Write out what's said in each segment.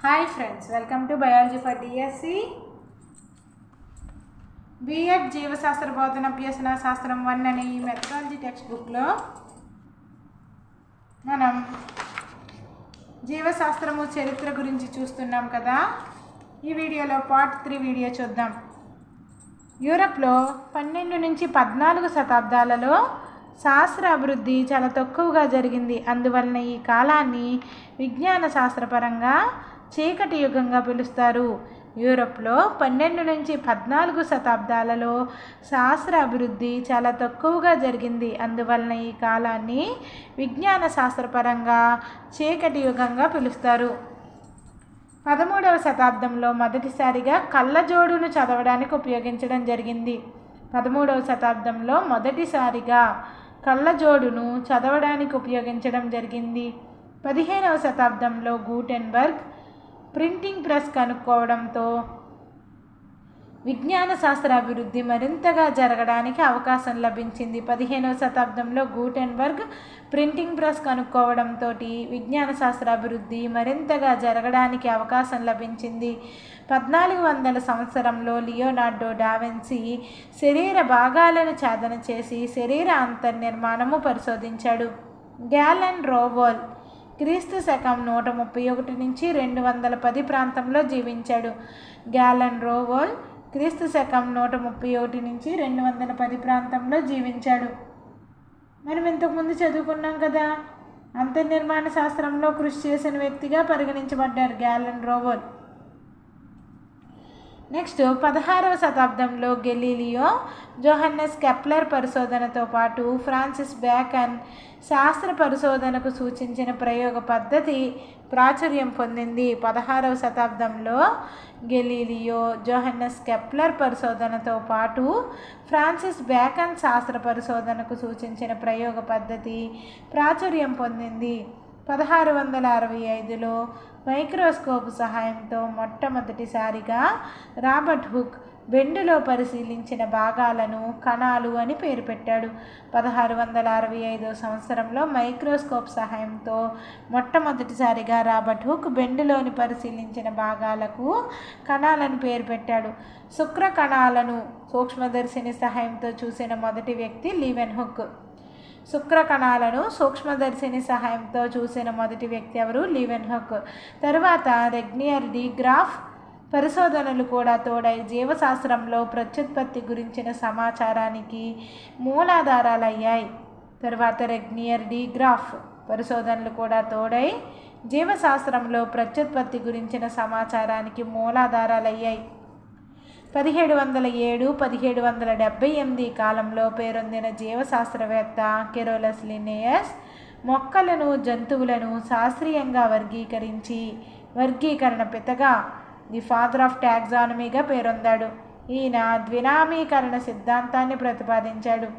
Hi friends, welcome to biology for DSC BEd జీవశాస్త్ర బోధన అభ్యసన శాస్త్రం 1 అనే ఈ మెథడాలజీ టెక్స్ట్ బుక్లో మనం జీవశాస్త్రము చరిత్ర గురించి చూస్తున్నాం కదా. ఈ వీడియోలో పార్ట్ 3 వీడియో చూద్దాం. యూరప్లో 12 నుంచి 14 శతాబ్దాలలో శాస్త్ర అభివృద్ధి చాలా తక్కువగా జరిగింది. అందువలన ఈ కాలాన్ని విజ్ఞాన శాస్త్రపరంగా చీకటి యుగంగా పిలుస్తారు. యూరప్లో 12 నుంచి 14 శతాబ్దాలలో శాస్త్ర అభివృద్ధి చాలా తక్కువగా జరిగింది. అందువలన ఈ కాలాన్ని విజ్ఞాన శాస్త్రపరంగా చీకటి యుగంగా పిలుస్తారు. 13వ శతాబ్దంలో మొదటిసారిగా కళ్ళజోడును చదవడానికి ఉపయోగించడం జరిగింది. 13వ శతాబ్దంలో మొదటిసారిగా కళ్ళజోడును చదవడానికి ఉపయోగించడం జరిగింది. 15వ శతాబ్దంలో గూటెన్బర్గ్ ప్రింటింగ్ ప్రెస్ కనుక్కోవడంతో విజ్ఞాన శాస్త్ర అభివృద్ధి మరింతగా జరగడానికి అవకాశం లభించింది. 15వ శతాబ్దంలో గూటెన్బర్గ్ ప్రింటింగ్ ప్రెస్ కనుక్కోవడంతో విజ్ఞాన శాస్త్ర అభివృద్ధి మరింతగా జరగడానికి అవకాశం లభించింది. 1400 సంవత్సరంలో లియోనార్డో డావిన్సీ శరీర భాగాలను ఛేదన చేసి శరీర అంతర్నిర్మాణము పరిశోధించాడు. గ్యాలెన్ రోవోల్ క్రీస్తు శకం 131 నుంచి 210 ప్రాంతంలో జీవించాడు. గ్యాలెన్ రోవోల్ క్రీస్తు శకం 131 నుంచి 210 ప్రాంతంలో జీవించాడు. మనం ఇంతకుముందు చదువుకున్నాం కదా, అంతర్నిర్మాణ శాస్త్రంలో కృషి చేసిన వ్యక్తిగా పరిగణించబడ్డారు గ్యాలెన్ రోవోల్. నెక్స్ట్ 16వ శతాబ్దంలో గెలీలియో జోహన్నెస్ కెప్లర్ పరిశోధనతో పాటు ఫ్రాన్సిస్ బ్యాకన్ శాస్త్ర పరిశోధనకు సూచించిన ప్రయోగ పద్ధతి ప్రాచుర్యం పొందింది. 16వ శతాబ్దంలో గెలీలియో జోహన్నెస్ కెప్లర్ పరిశోధనతో పాటు ఫ్రాన్సిస్ బ్యాకన్ శాస్త్ర పరిశోధనకు సూచించిన ప్రయోగ పద్ధతి ప్రాచుర్యం పొందింది. 1665లో మైక్రోస్కోప్ సహాయంతో మొట్టమొదటిసారిగా రాబర్ట్ హుక్ బెండులో పరిశీలించిన భాగాలను కణాలు అని పేరు పెట్టాడు. 1665 సంవత్సరంలో మైక్రోస్కోప్ సహాయంతో మొట్టమొదటిసారిగా రాబర్ట్ హుక్ బెండులోని పరిశీలించిన భాగాలకు కణాలను పేరు పెట్టాడు. శుక్ర కణాలను సూక్ష్మదర్శిని సహాయంతో చూసిన మొదటి వ్యక్తి లీవెన్ హుక్. శుక్ర కణాలను సూక్ష్మదర్శిని సహాయంతో చూసిన మొదటి వ్యక్తి ఎవరు? లీవెన్ హుక్. తరువాత రెగ్నియర్ డి గ్రాఫ్ పరిశోధనలు కూడా తోడై జీవశాస్త్రంలో ప్రత్యుత్పత్తి గురించిన సమాచారానికి మూలాధారాలయ్యాయి. తరువాత రెగ్నియర్ డి గ్రాఫ్ పరిశోధనలు కూడా తోడై జీవశాస్త్రంలో ప్రత్యుత్పత్తి గురించిన సమాచారానికి మూలాధారాలయ్యాయి. 1707-1778 కాలంలో పేరొందిన జీవశాస్త్రవేత్త కెరోలస్ లిన్నేయస్ మొక్కలను జంతువులను శాస్త్రీయంగా వర్గీకరణ పితగా ది ఫాదర్ ఆఫ్ టాక్సానమీగా పేరొందాడు. ఈయన ద్వినామీకరణ సిద్ధాంతాన్ని ప్రతిపాదించాడు.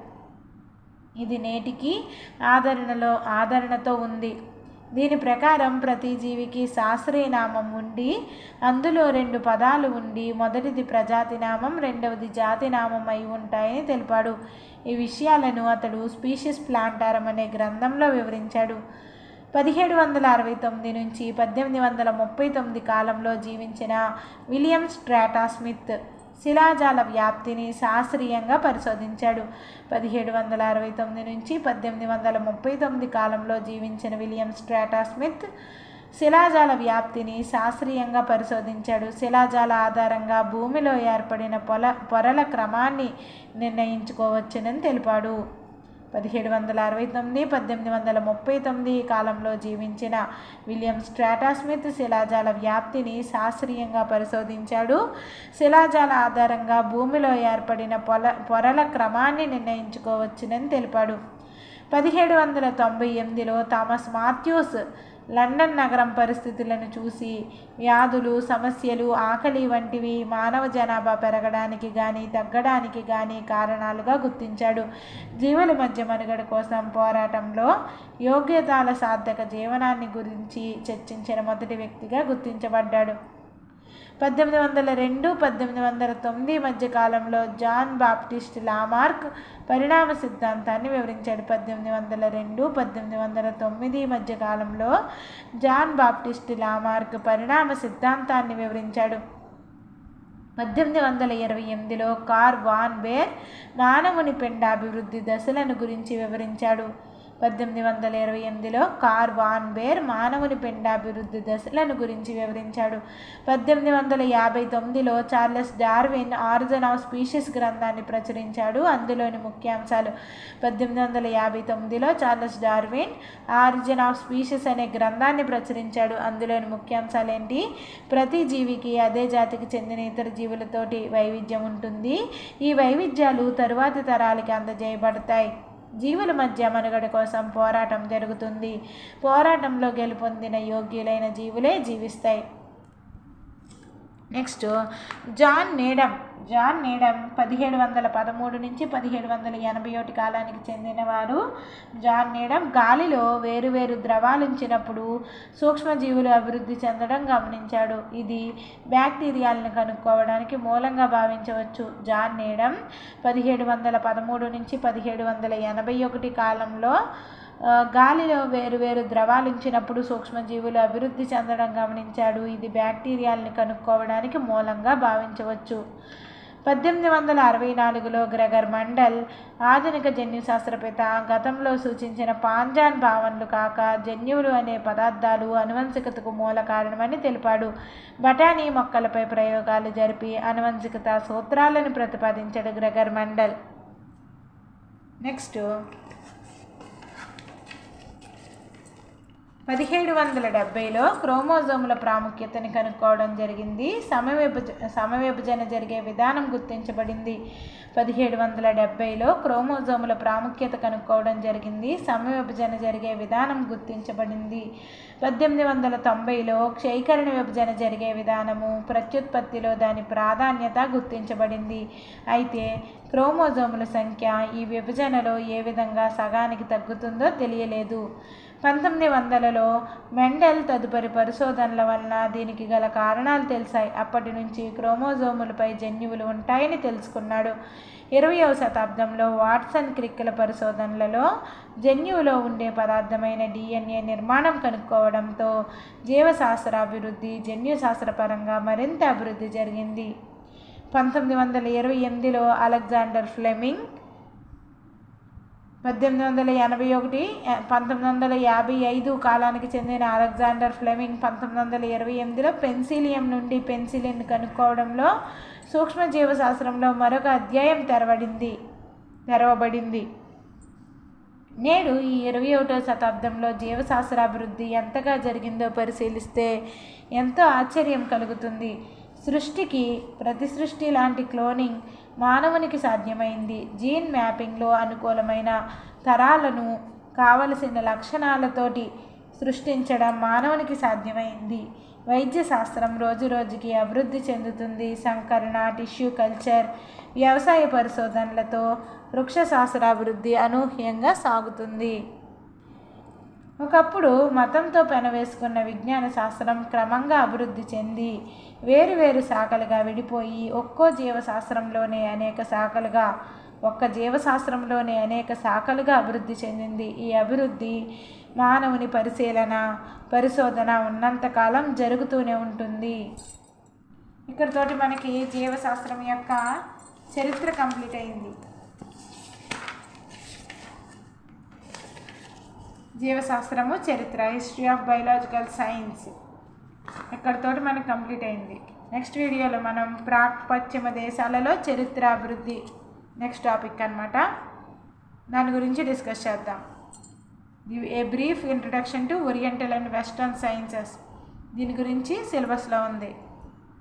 ఇది నేటికి ఆదరణతో ఉంది. దీని ప్రకారం ప్రతి జీవికి శాస్త్రీయ నామం ఉండి అందులో 2 పదాలు ఉండి మొదటిది ప్రజాతి నామం, రెండవది జాతి నామం అయి ఉంటాయని తెలిపాడు. ఈ విషయాలను అతడు స్పీషిస్ ప్లాంటారం అనే గ్రంథంలో వివరించాడు. 1769 నుంచి 1839 కాలంలో జీవించిన విలియం స్ట్రాటా స్మిత్ శిలాజాల వ్యాప్తిని శాస్త్రీయంగా పరిశోధించాడు. 1769 నుంచి 1839 కాలంలో జీవించిన విలియం స్ట్రాటా స్మిత్ శిలాజాల వ్యాప్తిని శాస్త్రీయంగా పరిశోధించాడు. శిలాజాల ఆధారంగా భూమిలో ఏర్పడిన పొరల క్రమాన్ని నిర్ణయించుకోవచ్చునని తెలిపాడు. 1769-1839 కాలంలో జీవించిన విలియం స్ట్రాటా స్మిత్ శిలాజాల వ్యాప్తిని శాస్త్రీయంగా పరిశోధించాడు. శిలాజాల ఆధారంగా భూమిలో ఏర్పడిన పొరల క్రమాన్ని నిర్ణయించుకోవచ్చునని తెలిపాడు. 1798లో థామస్ మాథ్యూస్ లండన్ నగరం పరిస్థితులను చూసి వ్యాధులు, సమస్యలు, ఆకలి వంటివి మానవ జనాభా పెరగడానికి కానీ తగ్గడానికి కానీ కారణాలుగా గుర్తించాడు. జీవుల మధ్య మనుగడ కోసం పోరాటంలో యోగ్యతాల సార్థక జీవనాన్ని గురించి చర్చించిన మొదటి వ్యక్తిగా గుర్తించబడ్డాడు. 1802-1809 మధ్య కాలంలో జాన్ బాప్టిస్ట్ లామార్క్ పరిణామ సిద్ధాంతాన్ని వివరించాడు. 1802-1809 మధ్య కాలంలో జాన్ బాప్టిస్ట్ లామార్క్ పరిణామ సిద్ధాంతాన్ని వివరించాడు. 1828లో కార్ల్ వాన్ బేర్ మానవుని పిండాభివృద్ధి దశలను గురించి వివరించాడు. 1828లో కార్ల్ వాన్ బేర్ మానవుని పిండాభివృద్ధి దశలను గురించి వివరించాడు. 1859లో Charles Darwin origin of species గ్రంథాన్ని ప్రచురించాడు. అందులోని ముఖ్యాంశాలు 1859లో Charles Darwin origin of species అనే గ్రంథాన్ని ప్రచురించాడు. అందులోని ముఖ్యాంశాలు ఏంటి? ప్రతి జీవికి అదే జాతికి చెందిన ఇతర జీవులతోటి వైవిధ్యం ఉంటుంది. ఈ వైవిధ్యాలు తరువాతి తరాలకి అందజేయబడతాయి. జీవుల మధ్య మనుగడ కోసం పోరాటం జరుగుతుంది. పోరాటంలో గెలుపొందిన యోగ్యులైన జీవులే జీవిస్తాయి. నెక్స్ట్ జాన్ నీడమ్ 1713 నుంచి 1781 కాలానికి చెందినవారు. జాన్ నీడమ్ గాలిలో వేరువేరు ద్రవాలు ఉంచినప్పుడు సూక్ష్మజీవులు అభివృద్ధి చెందడం గమనించాడు. ఇది బ్యాక్టీరియాలను కనుక్కోవడానికి మూలంగా భావించవచ్చు. జాన్ నీడమ్ 1713 నుంచి 1781 కాలంలో గాలిలో వేరువేరు ద్రవాలు ఉంచినప్పుడు సూక్ష్మజీవులు అభివృద్ధి చెందడం గమనించాడు. ఇది బ్యాక్టీరియాలను కనుక్కోవడానికి మూలంగా భావించవచ్చు. 1864లో గ్రెగర్ మెండెల్ ఆధునిక జన్యు శాస్త్రవేత్త గతంలో సూచించిన పాంజాన్ భావనలు కాక జన్యువులు అనే పదార్థాలు అనువంశికతకు మూల కారణమని తెలిపాడు. బఠానీ మొక్కలపై ప్రయోగాలు జరిపి అనువంశికత సూత్రాలను ప్రతిపాదించాడు గ్రెగర్ మెండెల్. నెక్స్ట్ 1770లో క్రోమోజోముల ప్రాముఖ్యతని కనుక్కోవడం జరిగింది. సమవిభజన జరిగే విధానం గుర్తించబడింది. 1770లో క్రోమోజోముల ప్రాముఖ్యత కనుక్కోవడం జరిగింది. సమవిభజన జరిగే విధానం గుర్తించబడింది. 1890లో క్షయీకరణ విభజన జరిగే విధానము, ప్రత్యుత్పత్తిలో దాని ప్రాధాన్యత గుర్తించబడింది. అయితే క్రోమోజోముల సంఖ్య ఈ విభజనలో ఏ విధంగా సగానికి తగ్గుతుందో తెలియలేదు. 1900లో మెండెల్ తదుపరి పరిశోధనల వలన దీనికి గల కారణాలు తెలిసాయి. అప్పటి నుంచి క్రోమోజోములపై జన్యువులు ఉంటాయని తెలుసుకున్నాడు. 20వ శతాబ్దంలో వాట్సన్ క్రిక్ల పరిశోధనలలో జన్యువులో ఉండే పదార్థమైన DNA నిర్మాణం కనుక్కోవడంతో జీవశాస్త్రాభివృద్ధి జన్యుశాస్త్రపరంగా మరింత అభివృద్ధి జరిగింది. 1928లో అలెగ్జాండర్ ఫ్లెమింగ్ 1955 కాలానికి చెందిన అలెగ్జాండర్ ఫ్లెమింగ్ 1928లో పెన్సిలియం నుండి పెన్సిలిన్ కనుక్కోవడంలో సూక్ష్మజీవశాస్త్రంలో మరొక అధ్యాయం తెరవబడింది. నేడు ఈ 21వ శతాబ్దంలో జీవశాస్త్రాభివృద్ధి ఎంతగా జరిగిందో పరిశీలిస్తే ఎంతో ఆశ్చర్యం కలుగుతుంది. సృష్టికి ప్రతిసృష్టి లాంటి క్లోనింగ్ మానవునికి సాధ్యమైంది. జీన్ మ్యాపింగ్లో అనుకూలమైన తరాలను కావలసిన లక్షణాలతోటి సృష్టించడం మానవునికి సాధ్యమైంది. వైద్య శాస్త్రం రోజురోజుకి అభివృద్ధి చెందుతుంది. సంకరణ, టిష్యూ కల్చర్, వ్యవసాయ పరిశోధనలతో వృక్షశాస్త్రాభివృద్ధి అనూహ్యంగా సాగుతుంది. ఒకప్పుడు మతంతో పెనవేసుకున్న విజ్ఞాన శాస్త్రం క్రమంగా అభివృద్ధి చెంది వేరువేరు శాఖలుగా విడిపోయి ఒక్క జీవశాస్త్రంలోనే అనేక శాఖలుగా అభివృద్ధి చెందింది. ఈ అభివృద్ధి మానవుని పరిశోధన ఉన్నంతకాలం జరుగుతూనే ఉంటుంది. ఇక్కడితోటి మనకి జీవశాస్త్రం యొక్క చరిత్ర కంప్లీట్ అయింది. జీవశాస్త్రము చరిత్ర, హిస్టరీ ఆఫ్ బయోలాజికల్ సైన్స్ ఇక్కడితోటి మనకు కంప్లీట్ అయింది. నెక్స్ట్ వీడియోలో మనం పశ్చిమ దేశాలలో చరిత్ర అభివృద్ధి నెక్స్ట్ టాపిక్ అన్నమాట. దాని గురించి డిస్కస్ చేద్దాం. A brief introduction to oriental and western sciences దీని గురించి సిలబస్లో ఉంది.